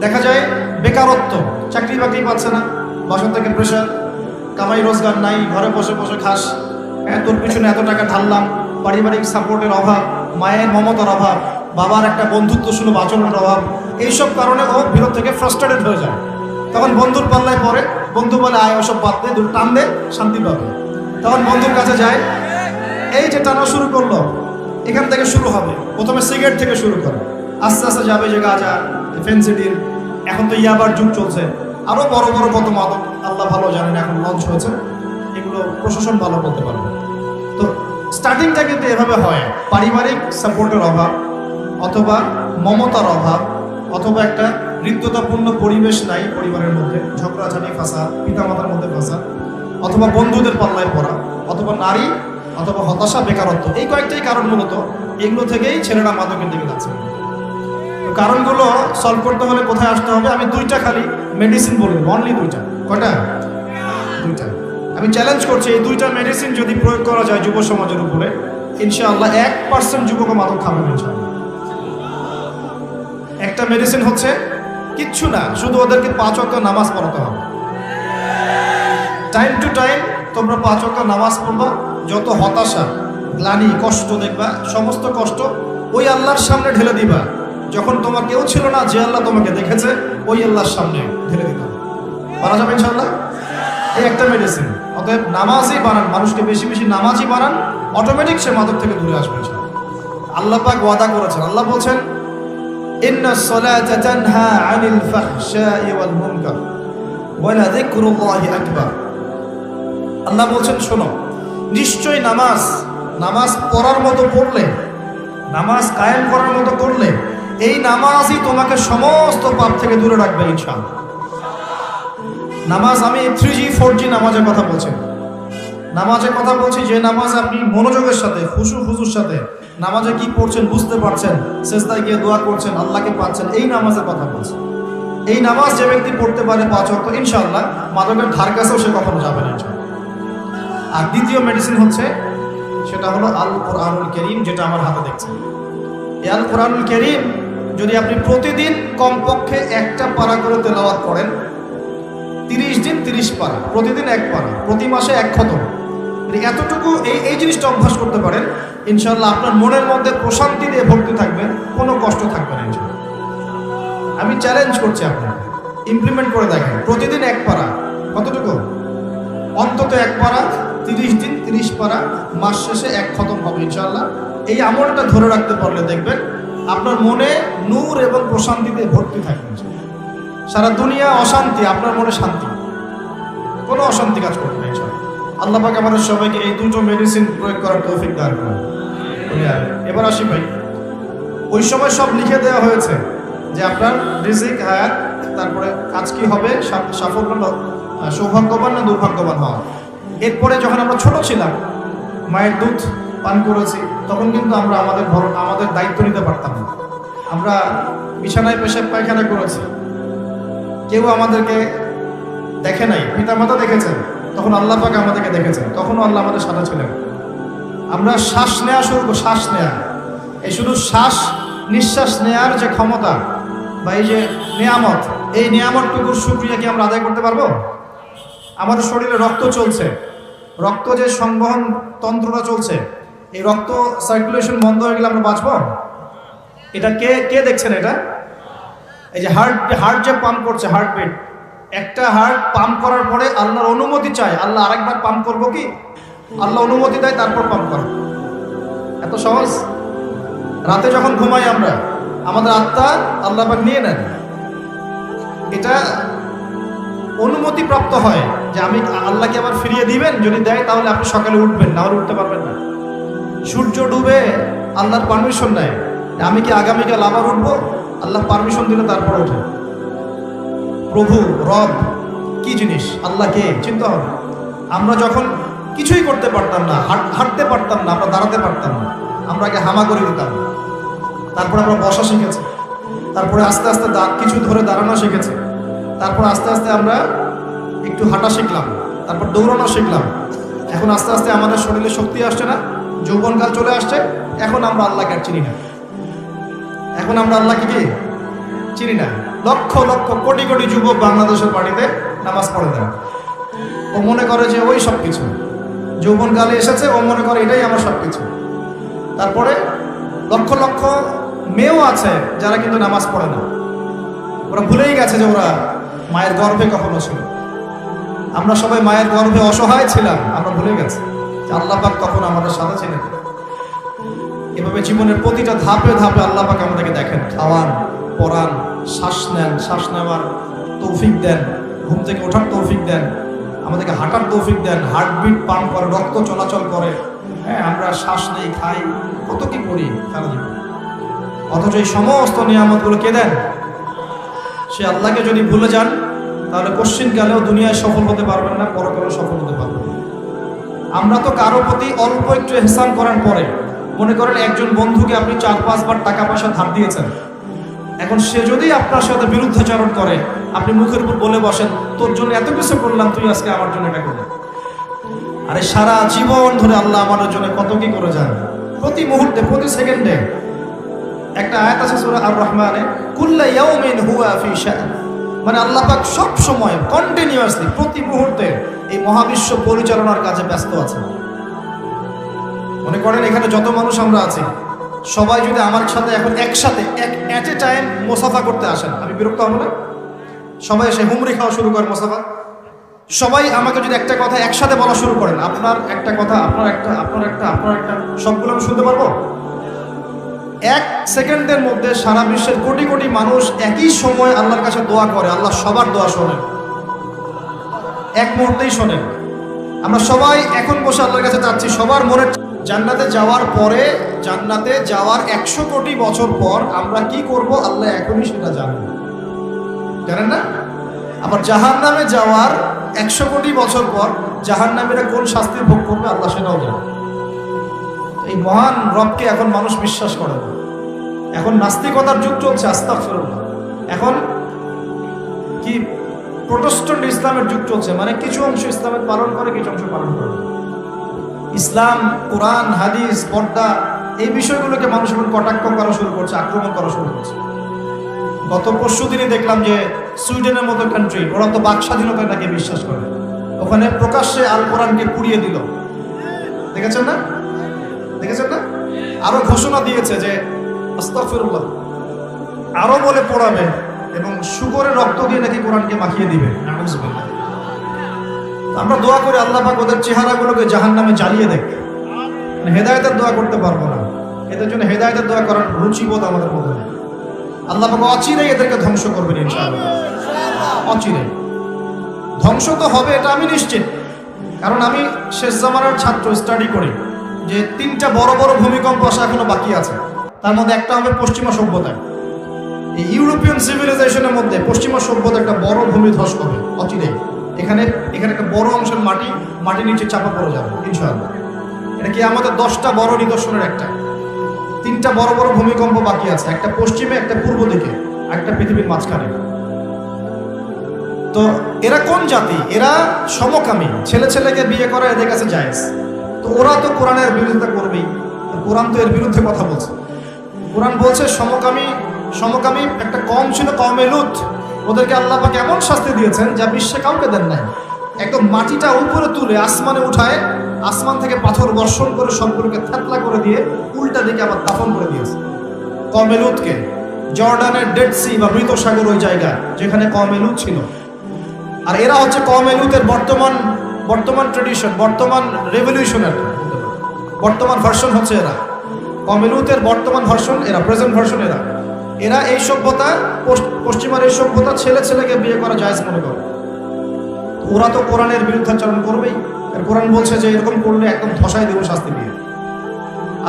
দেখা যায় বেকারত্ব, চাকরি বাকরি পাচ্ছে না, বাসা থেকে প্রেশার, কামাই রোজগার নাই, ঘরে বসে বসে খাস, হ্যাঁ তোর পিছনে এত টাকা ঢাললাম, পারিবারিক সাপোর্টের অভাব, মায়ের মমতার অভাব, বাবার একটা বন্ধুত্ব সুলভ আচরণের অভাব, এইসব কারণে ও ভিতর থেকে ফ্রাস্ট্রেটেড হয়ে যায়। তখন বন্ধুর পাল্লায় পড়ে, বন্ধু বলে আয় ওসব বাদ দে, দুটো টান দে, শান্তি পাবে। তখন বন্ধুর কাছে যায়, এই যে টানা শুরু করলো, এখান থেকে শুরু হবে, প্রথমে সিগারেট থেকে শুরু করে, আস্তে আস্তে যাবে যে গাঁজা, ফেন্সিডিল, এখন তো ইয়াবার যুগ চলছে, আরো বড় বড় কত মাদক আল্লাহ ভালো জানেন এখন লঞ্চ হয়েছে, এগুলো প্রশাসন ভালো বলতে পারবে। তো স্টার্টিংটা কিন্তু এভাবে হয়, পারিবারিক সাপোর্টের অভাব, অথবা মমতার অভাব, অথবা একটা হৃদ্যতাপূর্ণ পরিবেশ নাই পরিবারের মধ্যে, ঝগড়াঝাটি ফাঁসা, পিতামাতার মধ্যে ফাঁসা, অথবা বন্ধুদের পাল্লায় পড়া, অথবা নারী, অথবা হতাশা, বেকারত্ব, এই কয়েকটাই কারণ মূলত। এগুলো থেকেই ছেলেরা মাদকের দিকে যাচ্ছে। তো কারণগুলো সলভ করতে হলে কোথায় আসতে হবে? আমি দুইটা খালি মেডিসিন বলবো, অনলি দুইটা। কয়টা? দুইটা। আমি চ্যালেঞ্জ করছি, এই দুইটা মেডিসিন যদি প্রয়োগ করা যায় যুব সমাজের উপরে, ইনশাআল্লাহ 1% যুবক মাদক খাবে না ইনশাআল্লাহ। একটা মেডিসিন হচ্ছে কিচ্ছু না, শুধু ওদেরকে 5 ওয়াক্ত নামাজ পড়াতে হবে। টাইম টু টাইম তোমরা 5 ওয়াক্ত নামাজ পড়বা, যত হতাশা, গ্লানি, কষ্ট দেখবা, সমস্ত কষ্ট ওই আল্লাহর সামনে ঢেলে দিবা। যখন তোমার কেউ ছিল না, যে আল্লাহ তোমাকে দেখেছে, ওই আল্লাহর সামনে ঢেলে দিতে হবে। পারা যাবে ইনশাআল্লাহ? এই একটা মেডিসিন। অতএব নামাজই বানান, মানুষকে বেশি বেশি নামাজই বানান, অটোমেটিক সে মাদক থেকে দূরে আসবে ইনশাআল্লাহ। আল্লাহ পাক ওয়াদা করেছেন, আল্লাহ বলছেন ইন্নাস সালাতা তানহা আনিল ফাহশাই ওয়াল মুনকার ওয়া লাযিকরুল্লাহি আকবার। আল্লাহ বলছেন শোনো, নিশ্চয়ই নামাজ পড়ার মতো পড়লে, নামাজ কায়েম করার মতো করলে, এই নামাজই তোমাকে সমস্ত পাপ থেকে দূরে রাখবে ইনশাআল্লাহ। নামাজ, আমি 3G 4G নামাজের কথা বলছি, নামাজের কথা বলছি যে নামাজ আপনি মনোযোগের সাথে, খুশুর সাথে নামাজে কি পড়ছেন বুঝতে পারছেন, সেজদায় গিয়ে দোয়া করছেন, আল্লাহকে পাচ্ছেন, এই নামাজের কথা বলছি। এই নামাজ যে ব্যক্তি পড়তে পারে 5 ওয়াক্ত, ইনশাআল্লাহ মাদকের ধার কাছেও সে কখনো যাবে না ইনশাআল্লাহ। আর দ্বিতীয় মেডিসিন হচ্ছে, সেটা হলো আল কোরআনুল কারীম, যেটা আমার হাতে দেখছেন। এই আল কোরআনুল কারীম যদি আপনি প্রতিদিন কমপক্ষে একটা পারা করে তেলাওয়াত করেন, 30 দিন 30 পারা, প্রতিদিন 1 পারা, প্রতি মাসে 1 খতম, এতটুকু এই জিনিসটা অভ্যাস করতে পারেন, ইনশাআল্লাহ আপনার মনের মধ্যে প্রশান্তি দিয়ে ভর্তি থাকবে, কোনো কষ্ট থাকবে না ইনশাআল্লাহ। আমি চ্যালেঞ্জ করছি আপনাকে, ইমপ্লিমেন্ট করে দেখেন, প্রতিদিন 1 পারা, কতটুকু? অন্তত 1 পারা, 30 দিন 30 পারা, মাস শেষে 1 খতম হবে ইনশাআল্লাহ। এই আমলটা ধরে রাখতে পারলে দেখবেন আপনার মনে নূর এবং প্রশান্তিতে ভর্তি থাকবে। সারা দুনিয়া অশান্তি, আপনার মনে শান্তি, কোনো অশান্তি কাজ করবে না ইনশাআল্লাহ। আল্লাহ পাক আমাদের সবাইকে এই দুটো মেডিসিন প্রয়োগ করার তৌফিক দান করুন। এবার আসি ভাই, ওই সময় সব লিখে দেওয়া হয়েছে যে আপনার রিজিক, হায়াত, তারপরে কাজ কি হবে, সাফল্য, সৌভাগ্যবান না দুর্ভাগ্যবান হওয়া। এরপরে যখন আমরা ছোট ছিলাম, মায়ের দুধ পান করেছি, তখন কিন্তু আমরা আমাদের দায়িত্ব নিতে পারতাম না। আমরা বিছানায় পেশাব পায়খানা করেছি, কেউ আমাদেরকে দেখে নাই, পিতামাতা দেখেছেন, তখন আল্লাহ পাক আমাদেরকে দেখেছেন, তখনও আল্লাহ আমাদের সাথে ছিলেন। আমরা শ্বাস নেওয়া শুরু করব, শ্বাস নেওয়া, এই শুধু শ্বাস নিঃশ্বাস নেওয়ার যে ক্ষমতা বা এই যে নিয়ামত, এই নিয়ামতটুকুর শুকরিয়া কি আমরা আদায় করতে পারবো? আমাদের শরীরে রক্ত চলছে, রক্ত যে সংবহন তন্ত্রটা চলছে, এই রক্ত সার্কুলেশন বন্ধ হয়ে গেলে আমরা বাঁচবো? এটা কে দেখছেন? এটা এই যে হার্ট যে পাম্প করছে, হার্টবিট, একটা হার্ট পাম্প করার পরে আল্লাহর অনুমতি চায়, আল্লাহ আরেকবার পাম্প করবো কি? আল্লাহ অনুমতি দেয়, তারপর পাম্প করে। এত সহজ? রাতে যখন ঘুমাই আমরা, আমাদের আত্মা আল্লাহ পাক নিয়ে নেন, এটা অনুমতি প্রাপ্ত হয় যে আমি আল্লাহকে আবার ফিরিয়ে দিবেন, যদি দেয় তাহলে আপনি সকালে উঠবেন, না হলে উঠতে পারবেন না। সূর্য ডুবে আল্লাহর পারমিশন নেয়, আমি কি আগামীকাল আবার উঠবো? আল্লাহ পারমিশন দিলে তারপর ওঠে। প্রভু রব কি জিনিস, আল্লাহকে চিন্তা হবে। আমরা যখন কিছুই করতে পারতাম না, হাঁটতে পারতাম না, আমরা দাঁড়াতে পারতাম না, আমরা আগে হামা করে দিতাম, তারপর আমরা বসা শিখেছি, তারপরে আস্তে আস্তে কিছু ধরে দাঁড়ানো শিখেছি, তারপর আস্তে আস্তে আমরা একটু হাঁটা শিখলাম, তারপর দৌড়ানো শিখলাম। এখন আস্তে আস্তে আমাদের শরীরে শক্তি আসছে না, যৌবনকাল চলে আসছে, এখন আমরা আল্লাহকে আর চিনি না, এখন আমরা আল্লাহকে কি চিনি না। লক্ষ লক্ষ কোটি কোটি যুবক বাংলাদেশের বাড়িতে নামাজ পড়ে দেয়। ও মনে করে যে ওই সব কিছু, যৌবনকালে এসেছে, ও মনে করে এটাই আমার সব কিছু। তারপরে লক্ষ লক্ষ মেয়েও আছে যারা কিন্তু নামাজ পড়ে না। ওরা ভুলেই গেছে যে ওরা মায়ের গর্ভে কখনো ছিল। আমরা সবাই মায়ের গর্ভে অসহায় ছিলাম, আমরা ভুলে গেছি যে আল্লাহ পাক তখন আমাদের সাথে ছিলেন। এভাবে জীবনের প্রতিটা ধাপে ধাপে আল্লাহ পাক আমাদেরকে দেখেন, খাওয়ান, পড়ান, শ্বাস নেন, শ্বাস নেওয়ার তৌফিক দেন, ঘুম থেকে ওঠার তৌফিক দেন, আমাদেরকে হাঁটার তৌফিক দেন, হার্টবিট পাম্প করে, রক্ত চলাচল করে। হ্যাঁ, আমরা শ্বাস নেই, খাই, কত কি করি সারা জীবন। অথচ এই সমস্ত নিয়ামতগুলো কে দেন? সে আল্লাহকে যদি ভুলে যান তাহলে কোশ্চিনকালেও দুনিয়ায় সফল হতে পারবেন না, পরকালেও সফল হতে পারবেন না। আমরা তো কারো প্রতি অল্প একটু ইহসান করার পরে, মনে করেন একজন বন্ধুকে আপনি 4-5 বার টাকা পয়সা ধার দিয়েছেন, এখন সে যদি আপনার সাথে বিরুদ্ধাচরণ করে, আপনি মুখের উপর বলে বসেন, তোর জন্য এত কিছু করলাম, তুই আজকে আমার জন্য এটা করলি। আরে সারা জীবন ধরে আল্লাহ আমাদের জন্য কত কি করে যান, প্রতি মুহূর্তে, প্রতি সেকেন্ডে। একটা আয়াত আছে সূরা আর রহমানে, কুল্লা ইয়াউমিন হুয়া ফি শা'n, মানে আল্লাহ পাক সব সময় কন্টিনিউয়াসলি প্রতি মুহূর্তে এই মহাবিশ্ব পরিচালনার কাজে ব্যস্ত আছে। মনে করেন এখানে যত মানুষ আমরা আছি, সবাই যদি আমার সাথে এখন একসাথে এট এ টাইম মুসাফা করতে আসেন, আমি বিরক্ত হব না? সবাই এসে হুমরি খাওয়া শুরু করেন মুসাফা। সবাই আমাকে যদি একটা কথা একসাথে বলা শুরু করেন, আপনার একটা কথা, আপনার একটা, আপনার একটা, আপনার একটা, সবগুলো আমি শুনতে পারবো? 1 সেকেন্ডের মধ্যে সারা বিশ্বের কোটি কোটি মানুষ একই সময় আল্লাহর কাছে দোয়া করে, আল্লাহ সবার দোয়া শোনেন, এক মুহূর্তেই শোনেন। আমরা সবাই এখন বসে আল্লাহর কাছে চাচ্ছি সবার মনে। জান্নাতে যাওয়ার পরে, জান্নাতে যাওয়ার 100 কোটি বছর পর আমরা কি করব আল্লাহ এখনই সেটা জানেন, জানেন না? আবার জাহান্নামে যাওয়ার 100 কোটি বছর পর জাহান্নামীরা কোন শাস্তি ভোগ করবে আল্লাহ সেটাও জানেন। এই মহান রবকে এখন মানুষ বিশ্বাস করে না। এখন নাস্তিকতার যুগ চলছে, আস্তাগফিরুল্লাহ। এখন কি প্রোটেস্ট্যান্ট ইসলামের যুগ চলছে, মানে কিছু অংশ ইসলামের পালন করে, কিছু অংশ পালন করে না। ইসলাম, কোরআন, হাদিস, পর্দা, এই বিষয়গুলোকে মানুষ এখন কটাক্ষ করা শুরু করছে, আক্রমণ করা শুরু করছে। গত পরশু দিনই দেখলাম যে সুইডেনের মতো কান্ট্রি, ওরা তো বাক স্বাধীনতায় নাকি বিশ্বাস করে, ওখানে প্রকাশ্যে আল কোরআনকে পুড়িয়ে দিল। দেখেছেন না? দেখেছেন না? আরো ঘোষণা দিয়েছে যে আস্তাগফিরুল্লাহ, আরো বলে পড়াবে এবং শুকরের রক্ত দিয়ে নাকি কোরআনকে মাখিয়ে দিবে। নাউযুবিল্লাহ। আমরা দোয়া করি আল্লাহ পাক ওদের চেহারাগুলোকে জাহান্নামে জ্বালিয়ে দেখ। হেদায়েতের দোয়া করতে পারবো না, এদের জন্য হেদায়েতের দোয়া করার রুচিবোধ আমাদের মধ্যে নেই। আল্লাহ পাক অচিরেই এদেরকে ধ্বংস করবেন ইনশাআল্লাহ, অচিরেই ধ্বংস তো হবে, এটা আমি নিশ্চিত। কারণ আমি শেষ জামানার ছাত্র, স্টাডি করি যে 3টা বড় বড় ভূমিকম্প আসা এখনো বাকি আছে। তার মধ্যে একটা হবে পশ্চিমা সভ্যতায়, এই ইউরোপিয়ান সিভিলাইজেশনের মধ্যে পশ্চিমা সভ্যতা একটা বড় ভূমিধস হবে অচিরেই। এখানে একটা বড় অংশের মাটি নিচে চাপা পড়ে যাবে ইনশাআল্লাহ। এটা কি আমাদের 10টা বড় নিদর্শনের একটা। 3টা বড় বড় ভূমিকম্প বাকি আছে, একটা পশ্চিমে, একটা পূর্ব দিকে, একটা পৃথিবীর মাঝখানে। তো এরা কোন জাতি? এরা সমকামী, ছেলে ছেলেকে বিয়ে করা এদের কাছে জায়েজ। তো ওরা তো কোরআনের বিরোধিতা করবেই, কোরআন তো এর বিরুদ্ধে কথা বলছে। কোরআন বলছে সমকামী একটা কম ছিল, কওমে লূত। ওদেরকে আল্লাহ পাক এমন শাস্তি দিয়েছেন যা বিশ্বে কাউকে দেন নাই। একদম মাটিটা উপরে তুলে আসমানে উঠায়, আসমান থেকে পাথর বর্ষণ করে সবগুলোকে থেতলা করে দিয়ে উল্টা দিকে আবার দাফন করে দিয়েছে কওমে লূতকে। জর্ডানের ডেড সি বা মৃত সাগর, ওই জায়গা যেখানে কওমে লূত ছিল। আর এরা হচ্ছে কওমে লূতের বর্তমান ট্রেডিশন, বর্তমান রেভলিউশনের বর্তমান ভার্সন হচ্ছে এরা। কওমে লূতের বর্তমান ভার্সন এরা, প্রেজেন্ট ভার্সন এরা। এরা এই সভ্যতা, পশ্চিমার এই সভ্যতা ছেলে ছেলেকে বিয়ে করা জায়েজ মনে করে। ওরা তো কোরআনের বিরুদ্ধাচরণ করবেই। আর কোরআন বলছে যে এরকম করলে একদম ধসাই দেব শাস্তি দিয়ে।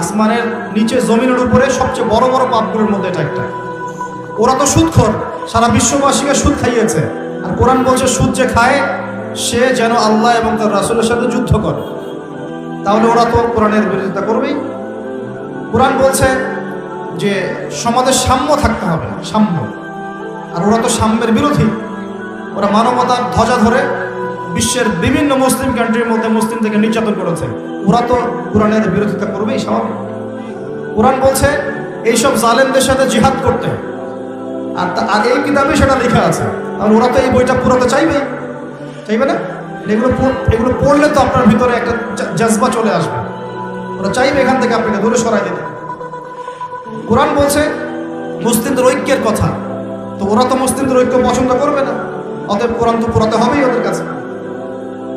আসমানের নিচে, জমিনের উপরে সবচেয়ে বড় বড় পাপগুলোর মধ্যে এটা একটা। ওরা তো সুদখোর, সারা বিশ্ববাসীকে সুদ খাইয়েছে। আর কোরআন বলছে সুদ যে খায় সে যেন আল্লাহ এবং তার রাসূলের সাথে যুদ্ধ করে। তাহলে ওরা তো কোরআনের বিরোধিতা করবেই। কোরআন বলছে যে সমাজে সাম্য থাকতে হবে, সাম্য। আর ওরা তো সাম্যের বিরোধী। ওরা মানবতার ধ্বজা ধরে বিশ্বের বিভিন্ন মুসলিম কান্ট্রির মধ্যে মুসলিম থেকে নির্যাতন করেছে। ওরা তো কোরআনের বিরোধিতা করবেই, স্বাভাবিক। কোরআন বলছে এইসব জালেমদের সাথে জিহাদ করতে। আর এই কিতাবে সেটা লেখা আছে, তাহলে ওরা তো এই বইটা পুরোতে চাইবে না? এগুলো পড়লে তো আপনার ভিতরে একটা জজবা চলে আসবে, ওরা চাইবে এখান থেকে আপনাকে দূরে সরাই দিতে। কোরআন বলছে মুসলিমদের ঐক্যের কথা, তো ওরা তো মুসলিমদের ঐক্য পছন্দ করবে না, অতএব কোরআন তো পুরাতে হবেই ওদের কাছে।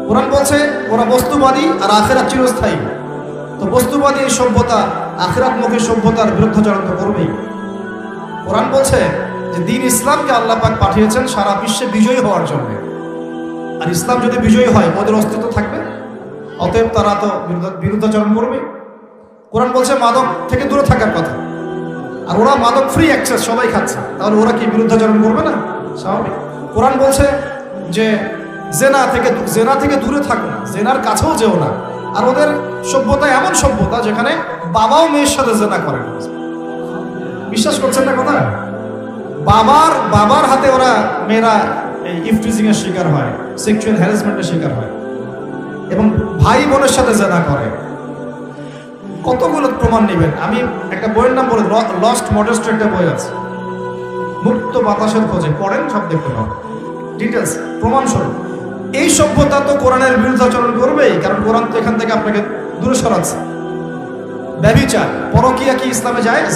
কোরআন বলছে ওরা বস্তুবাদী আর আখিরাত চিরস্থায়ী, তো বস্তুবাদী এই সভ্যতা আখিরাতমুখী সভ্যতার বিরুদ্ধাচরণ তো করবেই। কোরআন বলছে যে দিন ইসলামকে আল্লাহ পাক পাঠিয়েছেন সারা বিশ্বে বিজয়ী হওয়ার জন্য, আর ইসলাম যদি বিজয়ী হয় ওদের অস্তিত্ব থাকবে, অতএব তারা তো বিরুদ্ধাচরণ করবে। কোরআন বলছে মাদক থেকে দূরে থাকার কথা, আর ওরা মাদক ফ্রি অ্যাক্সেস সবাই খাচ্ছে, তাহলে ওরা কি বিরুদ্ধাচরণ করবে না? স্বাভাবিক। কোরআন বলছে যে জেনা থেকে দূরে থাকো না, জেনার কাছেও যেও না, আর ওদের সভ্যতা এমন সভ্যতা যেখানে বাবাও মেয়ের সাথে জেনা করে। বিশ্বাস করছেন না কথা? বাবার হাতে ওরা মেয়েরা এই ইফটিজিং এর শিকার হয়, সেক্সুয়াল হ্যারাসমেন্টের শিকার হয়, এবং ভাই বোনের সাথে জেনা করে। কতগুলো প্রমাণ নেবেন? আমি একটা বইয়ের নাম বলে, লস্ট মডেস্ট একটা বই আছে, মুক্ত বাতাসের খোঁজে, পড়েন, সব দেখতে পাবেন ডিটেলস প্রমাণ স্বরূপ। এই সভ্যতা তো কোরআনের বিরুদ্ধাচরণ করবেই, কারণ কোরআন তো এখান থেকে আপনাকে দূরে সরাচ্ছে। ব্যভিচার, পরকীয়া কি ইসলামে জায়েজ?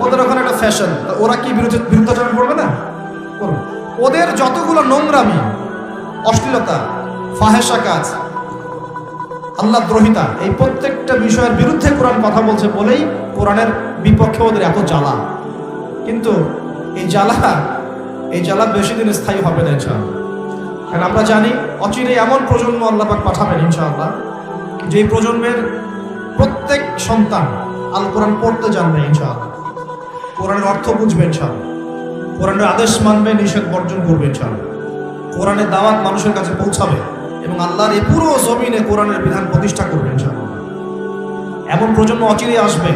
ওদের ওখানে একটা ফ্যাশন, ওরা কি বিরুদ্ধাচরণ করবে না? করবে। ওদের যতগুলো নোংরামি, অশ্লীলতা, ফাহেসা কাজ, আল্লাহ দ্রোহিতা, এই প্রত্যেকটা বিষয়ের বিরুদ্ধে কোরআন কথা বলছে বলেই কোরআনের বিপক্ষে ওদের এত জ্বালা। কিন্তু এই জ্বালা বেশি দিন স্থায়ী হবে না ইনশাআল্লাহ, কারণ আমরা জানি অচিরে এমন প্রজন্ম আল্লাহ পাক পাঠাবেন ইনশাআল্লাহ, যে প্রজন্মের প্রত্যেক সন্তান আল কোরআন পড়তে জানবে ইনশাআল্লাহ, কোরআনের অর্থ বুঝবে ইনশাআল্লাহ, কোরআনের আদেশ মানবে, নিষেধ বর্জন করবে ইনশাআল্লাহ, কোরআনের দাওয়াত মানুষের কাছে পৌঁছাবে এবং আল্লাহর এই পুরো জমিনে কোরআনের বিধান প্রতিষ্ঠা করবে ইনশাআল্লাহ। এমন প্রজন্ম অচিরেই আসবে